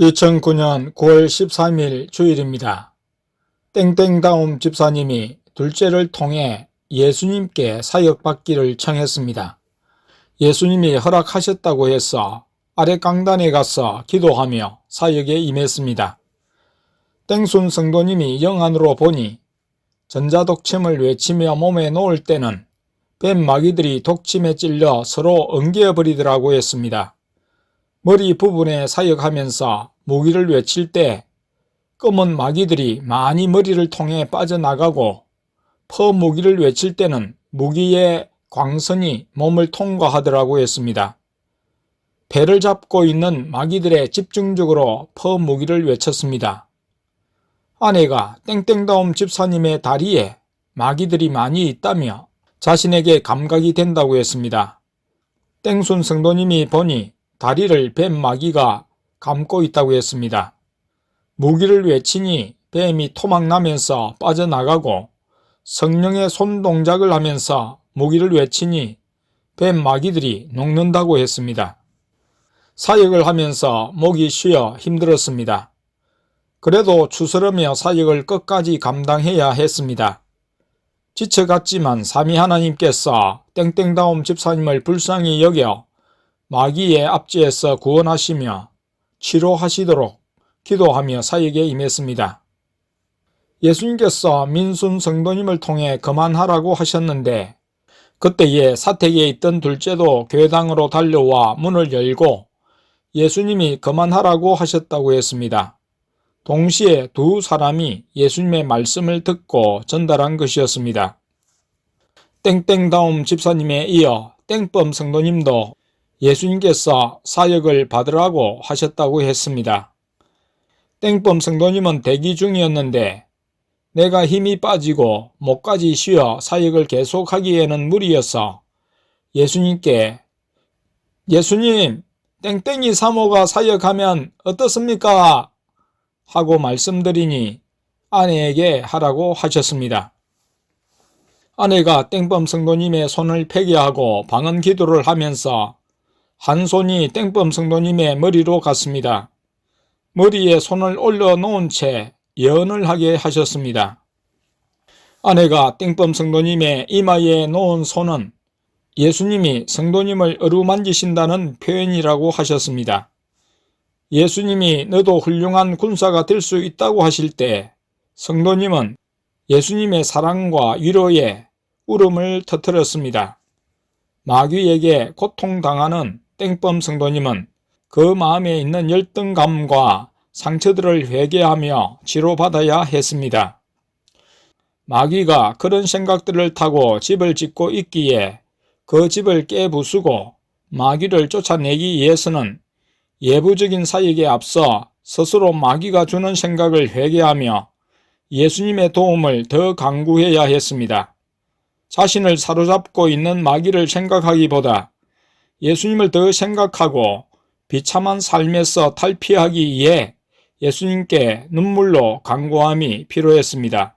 2009년 9월 13일 주일입니다. 땡땡다움 집사님이 둘째를 통해 예수님께 사역받기를 청했습니다. 예수님이 허락하셨다고 해서 아래 강단에 가서 기도하며 사역에 임했습니다. 땡순 성도님이 영안으로 보니 전자독침을 외치며 몸에 놓을 때는 뱀 마귀들이 독침에 찔려 서로 엉겨버리더라고 했습니다. 머리 부분에 사역하면서 무기를 외칠 때 검은 마귀들이 많이 머리를 통해 빠져나가고 퍼무기를 외칠 때는 무기의 광선이 몸을 통과하더라고 했습니다. 배를 잡고 있는 마귀들의 집중적으로 퍼무기를 외쳤습니다. 아내가 땡땡다움 집사님의 다리에 마귀들이 많이 있다며 자신에게 감각이 된다고 했습니다. 땡순 성도님이 보니 다리를 뱀 마귀가 감고 있다고 했습니다. 무기를 외치니 뱀이 토막나면서 빠져나가고 성령의 손동작을 하면서 무기를 외치니 뱀 마귀들이 녹는다고 했습니다. 사역을 하면서 목이 쉬어 힘들었습니다. 그래도 추스르며 사역을 끝까지 감당해야 했습니다. 지쳐갔지만 삼위 하나님께서 땡땡다움 집사님을 불쌍히 여겨 마귀의 압제에서 구원하시며 치료하시도록 기도하며 사역에 임했습니다. 예수님께서 민순 성도님을 통해 그만하라고 하셨는데 그때에 사택에 있던 둘째도 교회당으로 달려와 문을 열고 예수님이 그만하라고 하셨다고 했습니다. 동시에 두 사람이 예수님의 말씀을 듣고 전달한 것이었습니다. 땡땡다움 집사님에 이어 땡범 성도님도 예수님께서 사역을 받으라고 하셨다고 했습니다. 땡범 성도님은 대기 중이었는데 내가 힘이 빠지고 목까지 쉬어 사역을 계속하기에는 무리여서 예수님께 예수님, 땡땡이 사모가 사역하면 어떻습니까? 하고 말씀드리니 아내에게 하라고 하셨습니다. 아내가 땡범 성도님의 손을 폐기하고 방언 기도를 하면서 한 손이 땡범 성도님의 머리로 갔습니다. 머리에 손을 올려놓은 채 예언을 하게 하셨습니다. 아내가 땡범 성도님의 이마에 놓은 손은 예수님이 성도님을 어루만지신다는 표현이라고 하셨습니다. 예수님이 너도 훌륭한 군사가 될 수 있다고 하실 때 성도님은 예수님의 사랑과 위로에 울음을 터뜨렸습니다. 마귀에게 고통당하는 땡범 성도님은 그 마음에 있는 열등감과 상처들을 회개하며 치료받아야 했습니다. 마귀가 그런 생각들을 타고 집을 짓고 있기에 그 집을 깨부수고 마귀를 쫓아내기 위해서는 예부적인 사역에 앞서 스스로 마귀가 주는 생각을 회개하며 예수님의 도움을 더 강구해야 했습니다. 자신을 사로잡고 있는 마귀를 생각하기보다 예수님을 더 생각하고 비참한 삶에서 탈피하기 위해 예수님께 눈물로 간구함이 필요했습니다.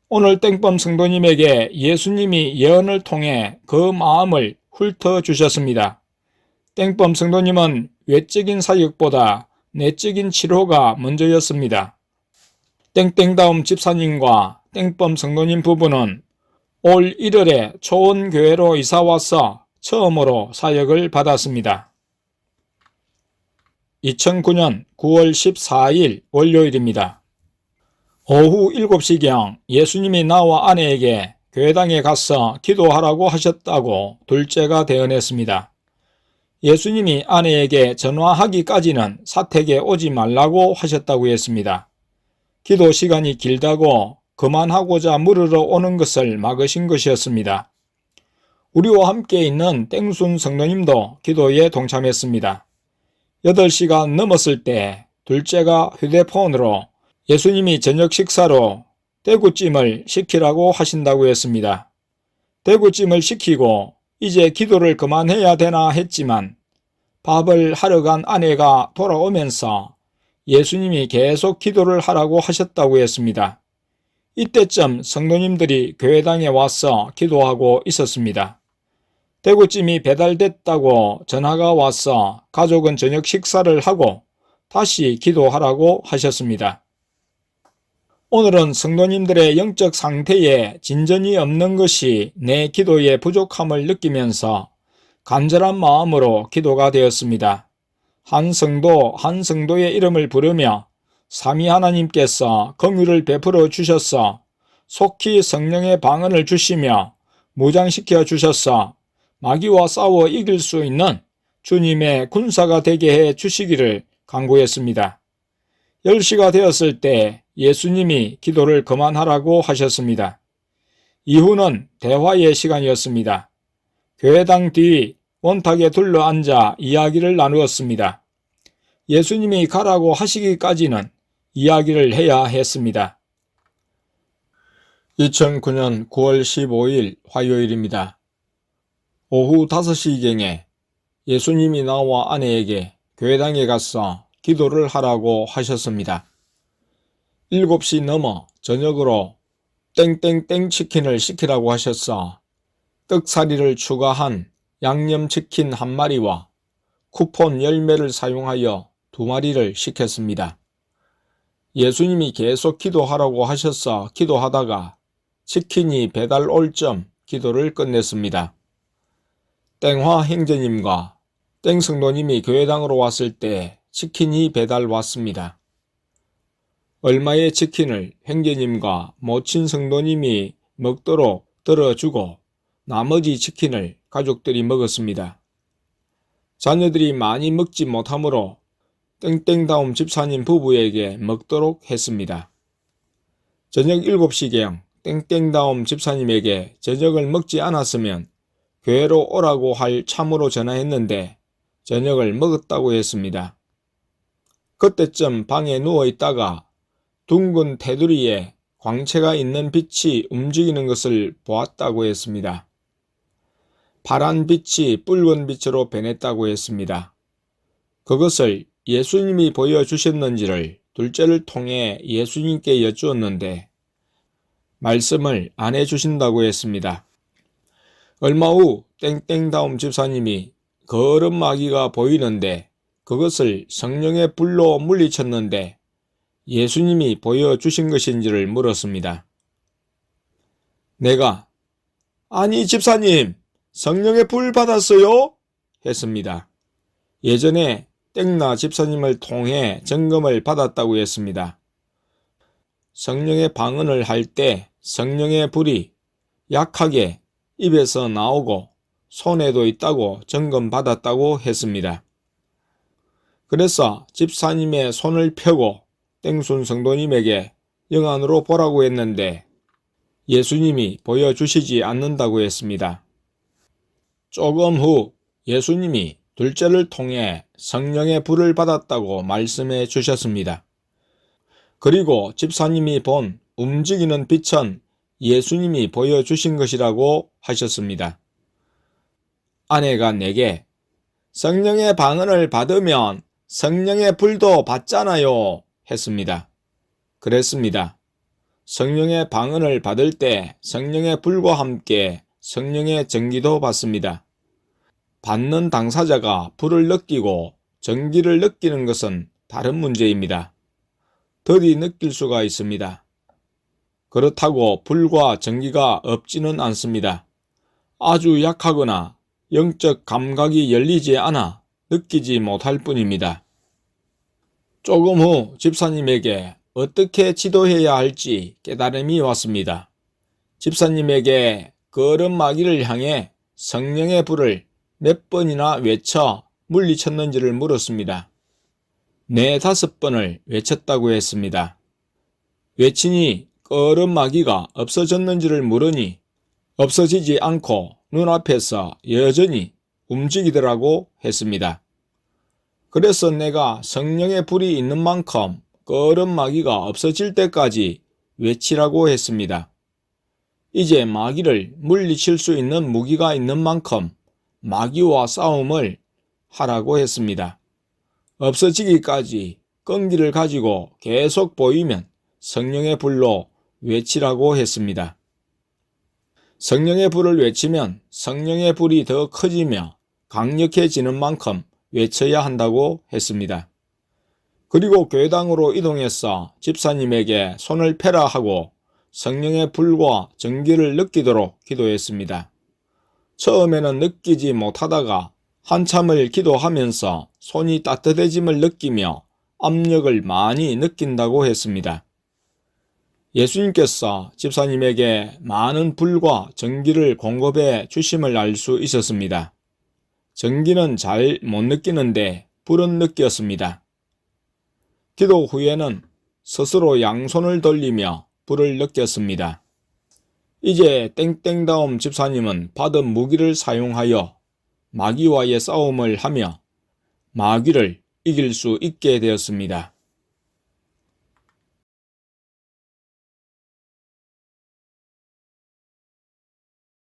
오늘 땡범 성도님에게 예수님이 예언을 통해 그 마음을 훑어주셨습니다. 땡범 성도님은 외적인 사역보다 내적인 치료가 먼저였습니다. 땡땡다움 집사님과 땡범 성도님 부부는 올 1월에 초원교회로 이사와서 처음으로 사역을 받았습니다. 2009년 9월 14일 월요일입니다. 오후 7시경 예수님이 나와 아내에게 교회당에 가서 기도하라고 하셨다고 둘째가 대언했습니다. 예수님이 아내에게 전화하기까지는 사택에 오지 말라고 하셨다고 했습니다. 기도 시간이 길다고 그만하고자 물으러 오는 것을 막으신 것이었습니다. 우리와 함께 있는 땡순 성도님도 기도에 동참했습니다. 8시가 넘었을 때 둘째가 휴대폰으로 예수님이 저녁 식사로 대구찜을 시키라고 하신다고 했습니다. 대구찜을 시키고 이제 기도를 그만해야 되나 했지만 밥을 하러 간 아내가 돌아오면서 예수님이 계속 기도를 하라고 하셨다고 했습니다. 이때쯤 성도님들이 교회당에 와서 기도하고 있었습니다. 대구찜이 배달됐다고 전화가 와서 가족은 저녁 식사를 하고 다시 기도하라고 하셨습니다. 오늘은 성도님들의 영적 상태에 진전이 없는 것이 내 기도의 부족함을 느끼면서 간절한 마음으로 기도가 되었습니다. 한 성도 한 성도의 이름을 부르며 삼위 하나님께서 긍휼을 베풀어 주셔서 속히 성령의 방언을 주시며 무장시켜 주셔서 마귀와 싸워 이길 수 있는 주님의 군사가 되게 해 주시기를 간구했습니다. 10시가 되었을 때 예수님이 기도를 그만하라고 하셨습니다. 이후는 대화의 시간이었습니다. 교회당 뒤 원탁에 둘러앉아 이야기를 나누었습니다. 예수님이 가라고 하시기까지는 이야기를 해야 했습니다. 2009년 9월 15일 화요일입니다. 오후 5시경에 예수님이 나와 아내에게 교회당에 가서 기도를 하라고 하셨습니다. 7시 넘어 저녁으로 땡땡땡 치킨을 시키라고 하셨어 떡사리를 추가한 양념치킨 1마리와 쿠폰 10매를 사용하여 2마리를 시켰습니다. 예수님이 계속 기도하라고 하셔서 기도하다가 치킨이 배달 올 점 기도를 끝냈습니다. 땡화 행제님과 땡성도님이 교회당으로 왔을 때 치킨이 배달 왔습니다. 얼마의 치킨을 행제님과 모친 성도님이 먹도록 들어주고 나머지 치킨을 가족들이 먹었습니다. 자녀들이 많이 먹지 못하므로 땡땡다움 집사님 부부에게 먹도록 했습니다. 저녁 7시경 땡땡다움 집사님에게 저녁을 먹지 않았으면 교회로 오라고 할 참으로 전화했는데 저녁을 먹었다고 했습니다. 그때쯤 방에 누워있다가 둥근 테두리에 광채가 있는 빛이 움직이는 것을 보았다고 했습니다. 파란 빛이 붉은 빛으로 변했다고 했습니다. 그것을 예수님이 보여주셨는지를 둘째를 통해 예수님께 여쭈었는데 말씀을 안 해주신다고 했습니다. 얼마 후 땡땡다움 집사님이 거룩 마귀가 보이는데 그것을 성령의 불로 물리쳤는데 예수님이 보여주신 것인지를 물었습니다. 내가 아니 집사님 성령의 불 받았어요? 했습니다. 예전에 땡나 집사님을 통해 점검을 받았다고 했습니다. 성령의 방언을 할 때 성령의 불이 약하게 입에서 나오고 손에도 있다고 점검받았다고 했습니다. 그래서 집사님의 손을 펴고 땡순 성도님에게 영안으로 보라고 했는데 예수님이 보여주시지 않는다고 했습니다. 조금 후 예수님이 둘째를 통해 성령의 불을 받았다고 말씀해 주셨습니다. 그리고 집사님이 본 움직이는 빛은 예수님이 보여주신 것이라고 하셨습니다. 아내가 내게 성령의 방언을 받으면 성령의 불도 받잖아요 했습니다. 그랬습니다. 성령의 방언을 받을 때 성령의 불과 함께 성령의 전기도 받습니다. 받는 당사자가 불을 느끼고 전기를 느끼는 것은 다른 문제입니다. 더디 느낄 수가 있습니다. 그렇다고 불과 전기가 없지는 않습니다. 아주 약하거나 영적 감각이 열리지 않아 느끼지 못할 뿐입니다. 조금 후 집사님에게 어떻게 지도해야 할지 깨달음이 왔습니다. 집사님에게 거룩 마귀를 향해 성령의 불을 몇 번이나 외쳐 물리쳤는지를 물었습니다. 4-5번을 외쳤다고 했습니다. 외치니 거룩 마귀가 없어졌는지를 물으니 없어지지 않고 눈앞에서 여전히 움직이더라고 했습니다. 그래서 내가 성령의 불이 있는 만큼 거룩 마귀가 없어질 때까지 외치라고 했습니다. 이제 마귀를 물리칠 수 있는 무기가 있는 만큼 마귀와 싸움을 하라고 했습니다. 없어지기까지 끈기를 가지고 계속 보이면 성령의 불로 외치라고 했습니다. 성령의 불을 외치면 성령의 불이 더 커지며 강력해지는 만큼 외쳐야 한다고 했습니다. 그리고 교회당으로 이동해서 집사님에게 손을 펴라 하고 성령의 불과 전기를 느끼도록 기도했습니다. 처음에는 느끼지 못하다가 한참을 기도하면서 손이 따뜻해짐을 느끼며 압력을 많이 느낀다고 했습니다. 예수님께서 집사님에게 많은 불과 전기를 공급해 주심을 알 수 있었습니다. 전기는 잘 못 느끼는데 불은 느꼈습니다. 기도 후에는 스스로 양손을 돌리며 불을 느꼈습니다. 이제 땡땡다움 집사님은 받은 무기를 사용하여 마귀와의 싸움을 하며 마귀를 이길 수 있게 되었습니다.